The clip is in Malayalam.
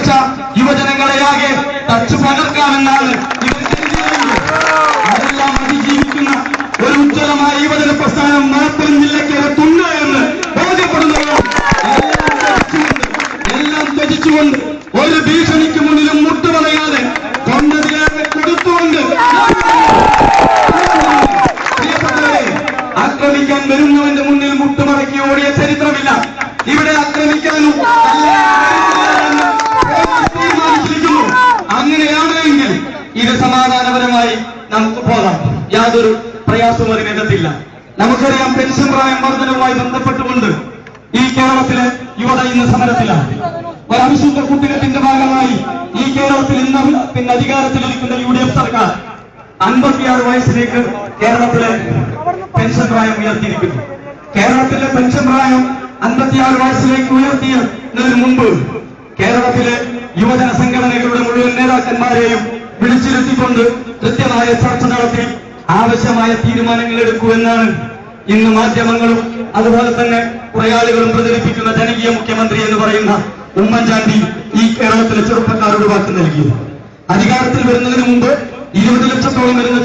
പഠിച്ച യുവജനങ്ങളെയാകെ തച്ചു പകർക്കാമെന്നാണ് ഇവർ കരുതിയിരുന്നത്. അതെല്ലാം അതിജീവിക്കുന്ന ഒരു ഉജ്ജ്വലമായ യുവജന പ്രസ്ഥാനം മലപ്പുറം ജില്ലയ്ക്കകത്തുണ്ട് എന്ന് ബോധ്യപ്പെടുന്നവർ എല്ലാം ത്യജിച്ചുകൊണ്ട് ഒരു ഭീഷണിക്ക് മുന്നിലും മുട്ടുപറയാതെ കൊണ്ടതിലേറെ കൊടുത്തുകൊണ്ട് പ്രിയപ്പെട്ടവരെ, ആക്രമിക്കാൻ വരുന്നവന്റെ മുന്നിൽ മുട്ടുമടക്കി ഓടിയ ചരിത്രമില്ല. ഇവിടെ ആക്രമിക്കാനും തീരുമാനിച്ചിരിക്കുന്നു. അങ്ങനെയാണെങ്കിൽ ഇത് സമാധാനപരമായി നമുക്ക് പോകാം. യാതൊരു പ്രയാസവും അതിനെത്തില്ല. നമുക്കറിയാം, പെൻഷൻ പ്രായം വർധനവുമായി ബന്ധപ്പെട്ടുകൊണ്ട് ഈ കേരളത്തിലെ യുവത ഇന്ന് സമരത്തിലാണ്. ഒരു അവിശുദ്ധ കൂട്ടുകെട്ടിന്റെ ഭാഗമായി ഈ കേരളത്തിൽ ഇന്ന് അധികാരത്തിലിരിക്കുന്ന UDF സർക്കാർ 56 വയസ്സിലേക്ക് കേരളത്തിലെ പെൻഷൻ പ്രായം ഉയർത്തിയിരിക്കുന്നു. കേരളത്തിലെ പെൻഷൻ പ്രായം 56 വയസ്സിലേക്ക് ഉയർത്തിയതിനു മുമ്പ് കേരളത്തിലെ യുവജന സംഘടനകളുടെ മുഴുവൻ നേതാക്കന്മാരെയും വിളിച്ചിരുത്തിക്കൊണ്ട് കൃത്യമായ ചർച്ച നടത്തി ആവശ്യമായ തീരുമാനങ്ങൾ എടുക്കൂ എന്നാണ് ഇന്ന് മാധ്യമങ്ങളും അതുപോലെ തന്നെ കുറെ ആളുകളും പ്രചരിപ്പിക്കുന്ന ജനകീയ മുഖ്യമന്ത്രി എന്ന് പറയുന്ന ഉമ്മൻചാണ്ടി ഈ കേരളത്തിലെ ചെറുപ്പക്കാരോട് വാക്ക് നൽകിയത്. അധികാരത്തിൽ വരുന്നതിന് മുമ്പ് 20 ലക്ഷത്തോളം വരുന്ന